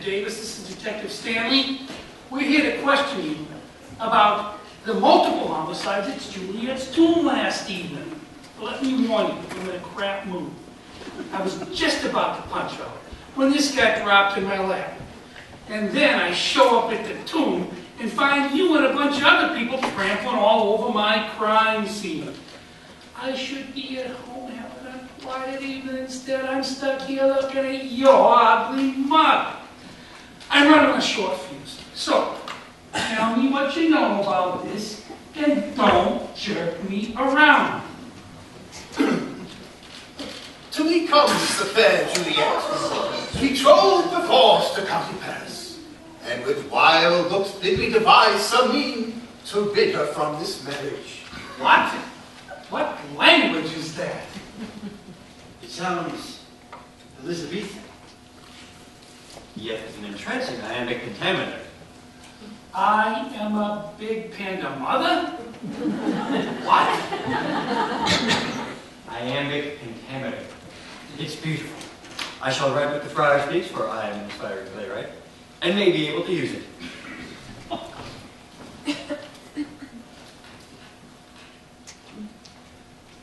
Davis. This is Detective Stanley. We're here to question you about the multiple homicides at Juliet's tomb last evening. But let me warn you, I'm in a crap mood. I was just about to punch out when this got dropped in my lap. And then I show up at the tomb and find you and a bunch of other people trampling all over my crime scene. I should be at home having a quiet evening. Instead, I'm stuck here looking at your ugly mug. I'm running on a short fuse. So, tell me what you know about this and don't jerk me around. To me comes the fair Juliet, betrothed perforce to county Paris, and with wild looks bid me devise some mean to bid her from this marriage. What? What language is that? It sounds Elizabethan, yet it's an entrancing iambic pentameter. I am a big panda mother? What? Iambic pentameter. It's beautiful. I shall write what the friar speaks, for I am an inspired playwright, and may be able to use it.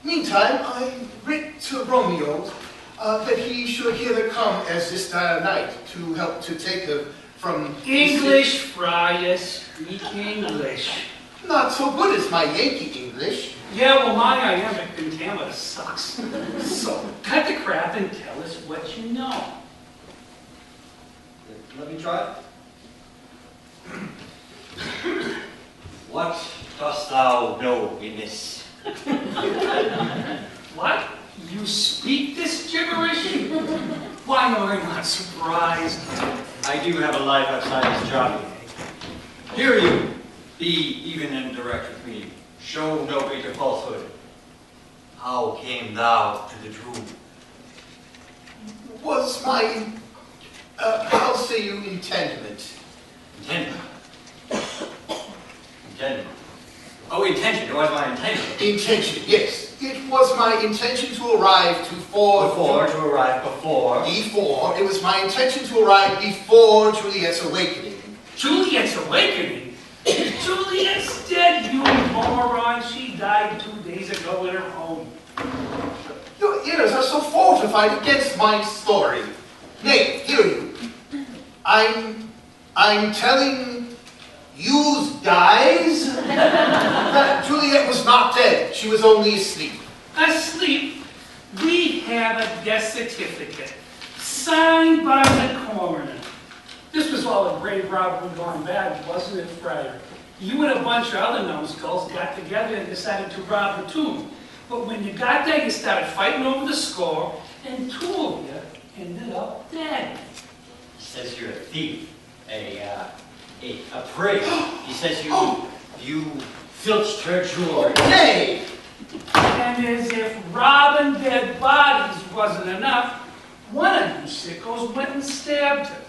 Meantime, I writ to Romeo that he should hither come as this dire night to help to take her from... English, friar, speak English. Not so good as my Yankee English. Yeah, well, my iambic pentameter sucks. So, cut the crap and tell us what you know. Let me try. What dost thou know in this? What? You speak this gibberish? Why am I not surprised? I do have a life outside this job. Hear you. Be even and direct with me. Show no greater falsehood. How came thou to the tomb? Was my, how say you, intendment? Intendment? Intendment? Oh, intention. It was my intention. Intention, yes. It was my intention to arrive before... Before. It was my intention to arrive before Juliet's awakening. Juliet's awakening? Juliet's dead, you moron. She died 2 days ago in her home. Your ears are so fortified against my story. Nay, hear you. I'm telling yous guys that Juliet was not dead. She was only asleep. Asleep? We have a death certificate signed by the coroner. This was all a grave robbery gone bad, wasn't it, Friar? You and a bunch of other numbskulls got together and decided to rob the tomb. But when you got there, you started fighting over the score, and 2 of you ended up dead. He says you're a thief, a prig. He says you filched her jewelry. Nay! And as if robbing dead bodies wasn't enough, one of you sickos went and stabbed her.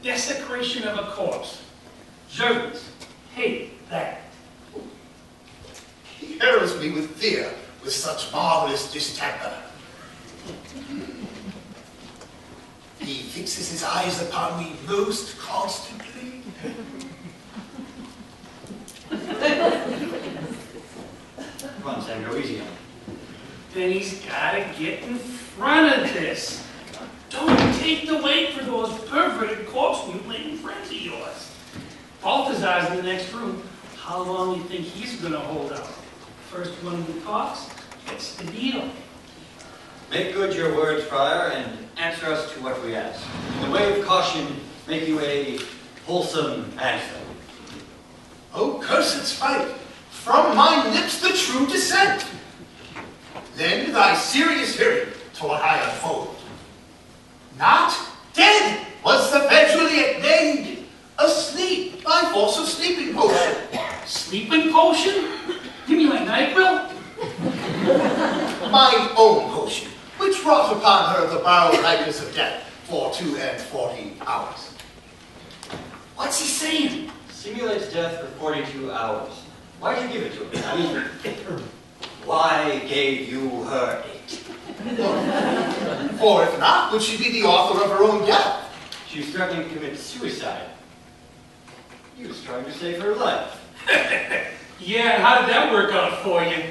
Desecration of a corpse. Germans hate that. He heralds me with fear, with such marvelous distemper. He fixes his eyes upon me most constantly. Come on, Sam, go easy on him. Then he's got to get in front of this. Don't take the weight for those perverted corpse-mutilating friends of yours. Balthazar's in the next room. How long do you think he's going to hold out? First one who talks gets the deal. Make good your words, Friar, and answer us to what we ask. In the way of caution, make you a wholesome answer. Oh, cursed spite! From my lips the true dissent. Then thy serious hearing to what I unfold. Not dead was the fair Juliet named, asleep by force of sleeping potion. Sleeping potion? You mean like NyQuil? My own potion, which wrought upon her the borrowed likeness of death for 42 hours. What's he saying? Simulates death for 42 hours. Why'd you give it to him? I mean, why gave you her it? For if not, would she be the author of her own death? She was threatening to commit suicide. He was trying to save her life. Yeah, and how did that work out for you?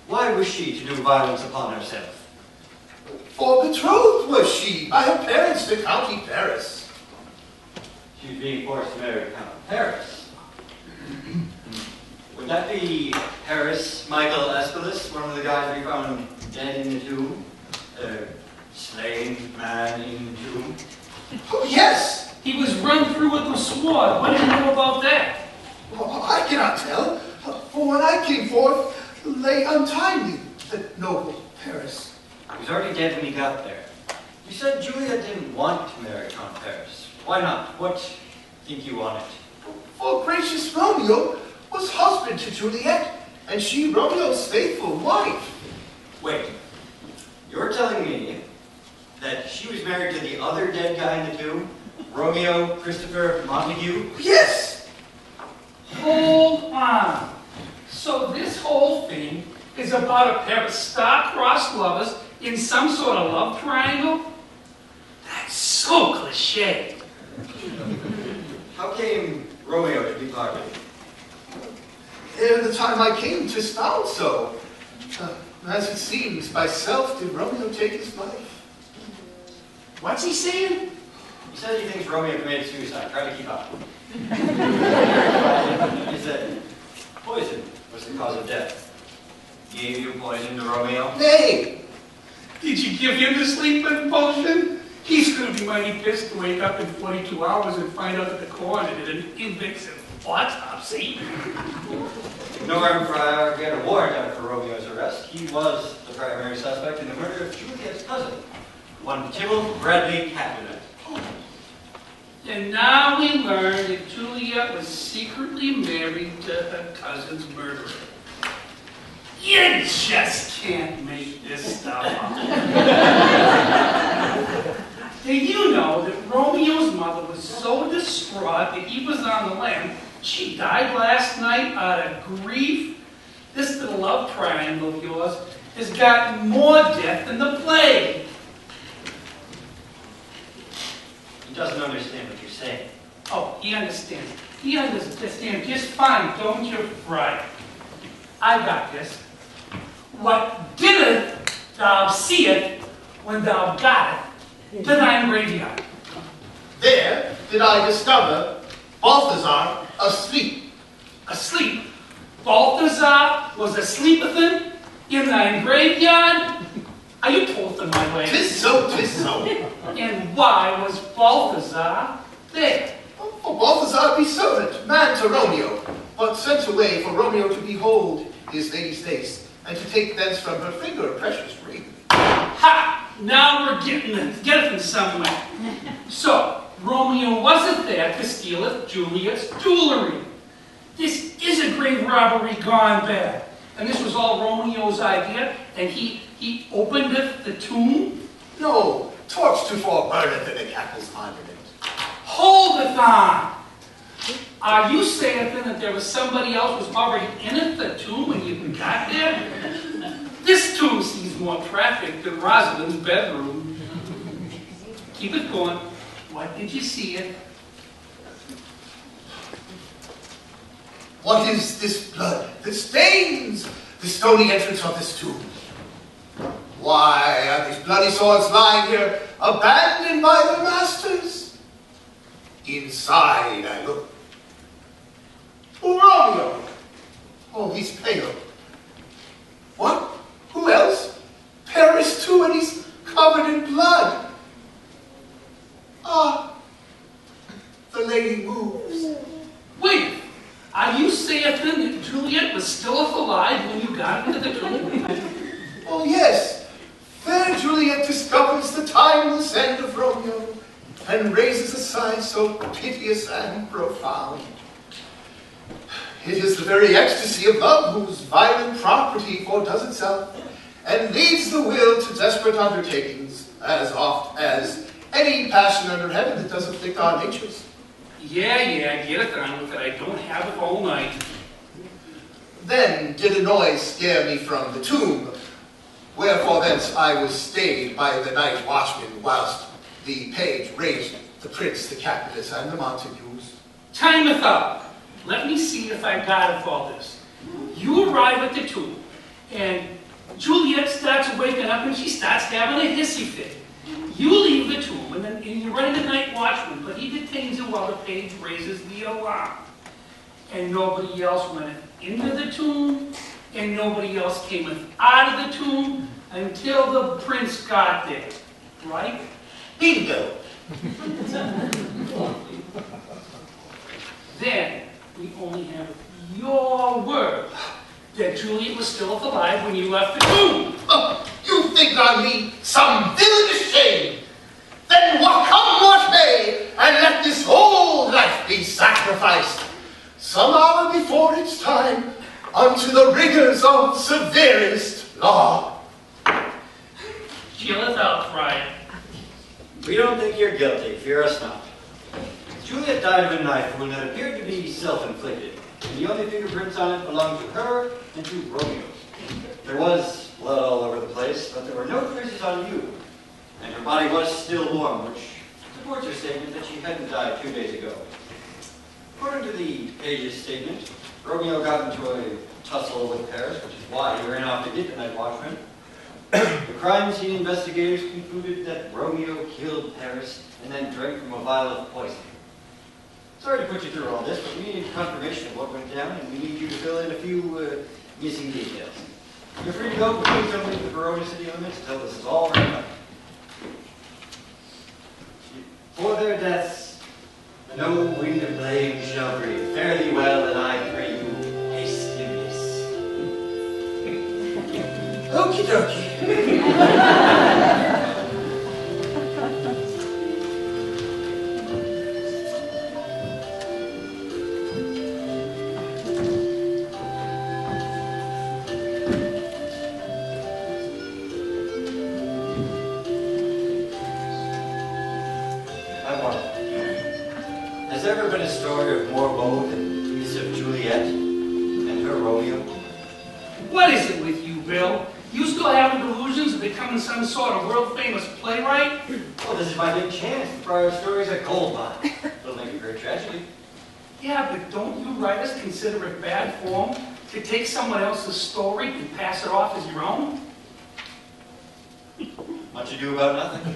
Why was she to do violence upon herself? For betrothed was she by her parents to County Paris. She was being forced to marry Count Paris. Would that be Paris Michael Aeschylus, one of the guys we found dead in the tomb? Slain man in the tomb? Oh, yes! He was run through with a sword. What do you know about that? Well, I cannot tell, for when I came forth, lay untimely the noble Paris. He was already dead when he got there. You said Juliet didn't want to marry Count Paris. Why not? What think you on it? For gracious Romeo was husband to Juliet, and she Romeo's faithful wife. Wait, you're telling me that she was married to the other dead guy in the tomb? Romeo Christopher Montague? Yes! Hold on. So this whole thing is about a pair of star-crossed lovers in some sort of love triangle? That's so cliche. How came Romeo to be part of it? Ere the time I came to found so, as it seems, by self did Romeo take his life. What's he saying? He says he thinks Romeo committed suicide. Try to keep up. He said poison was the cause of death. Gave you poison to Romeo? Nay! Did you give him the sleeping potion? He's going to be mighty pissed to wake up in 42 hours and find out that the coroner did an invasive autopsy. No Friar get a warrant out for Romeo's arrest. He was the primary suspect in the murder of Juliet's cousin, one Tybalt Bradley Capulet. And now we learn that Juliet was secretly married to her cousin's murderer. You just can't make this stuff up. Did you know that Romeo's mother was so distraught that he was on the lam, she died last night out of grief? This little love triangle of yours has gotten more death than the plague. He doesn't understand what you're saying. Oh, he understands. He understands just fine, don't you fret. I got this. What didn't thou see it when thou got it to thine graveyard? There did I discover Balthazar asleep. Asleep? Balthazar was asleepathin in thine graveyard? Are you told in my way? 'Tis so, 'tis so. And why was Balthazar there? For Balthazar be servant, man to Romeo, but sent away for Romeo to behold his lady's face, and to take thence from her finger a precious ring. Ha! Now we're getting it somewhere. So, Romeo wasn't there to steal Juliet's jewelry. This is a great robbery gone bad. And this was all Romeo's idea, and he opened the tomb? No, torch to fall burneth in the castle's monument. Hold it on! Are you saying then that there was somebody else who was already in the tomb when you got there? This tomb sees more traffic than Rosalind's bedroom. Keep it going. What did you see it? What is this blood that stains the stony entrance of this tomb? Why are these bloody swords lying here, abandoned by their masters? Inside I look. Oh, Romeo! Oh, he's pale. What? Who else? Paris too, and he's covered in blood. Ah, the lady moves. Wait! Are you saying then that Juliet was still alive when you got into the tomb? Oh, yes. Fair Juliet discovers the timeless end of Romeo, and raises a sigh so piteous and profound. It is the very ecstasy of love whose violent property foredoes itself, and leads the will to desperate undertakings, as oft as any passion under heaven that does afflict our natures. Yeah, get it on with it. I don't have it all night. Then did a noise scare me from the tomb, wherefore thence I was stayed by the night watchman whilst the page raised The Prince, the Capulets, and the Montagues. Timeth up. Let me see if I got it for all this. You arrive at the tomb, and Juliet starts waking up and she starts having a hissy fit. You leave the tomb, and you're running the night watchman, but he detains you while the page raises the alarm. And nobody else went into the tomb, and nobody else came out of the tomb until the prince got there. Right? Bingo. Then we only have your word that Juliet was still alive when you left the tomb. Oh, you think on me some villainous shame? Then what come what may, and let this whole life be sacrificed, some hour before its time, unto the rigors of severest law. Killeth outright. We don't think you're guilty. Fear us not. Juliet died of a knife wound that appeared to be self-inflicted, and the only fingerprints on it belonged to her and to Romeo. There was blood all over the place, but there were no traces on you, and her body was still warm, which supports her statement that she hadn't died 2 days ago. According to the page's statement, Romeo got into a tussle with Paris, which is why he ran off to get the night watchman. The crime scene investigators concluded that Romeo killed Paris and then drank from a vial of poison. Sorry to put you through all this, but we need confirmation of what went down, and we need you to fill in a few missing details. You're free to go, but please don't leave the Verona city limits until this is all wrapped up. For their deaths, no wind of blame shall breathe. Fare thee well, and I pray you haste in this. Okie dokie. I wonder, has there ever been a story of more woe than this of Juliet and her Romeo? What is it with you, Bill? You still having delusions of becoming some sort of world-famous playwright? Well, this is my big chance. The prior stories are gold mine. It'll make a great tragedy. Yeah, but don't you writers consider it bad form to take someone else's story and pass it off as your own? Much ado about nothing.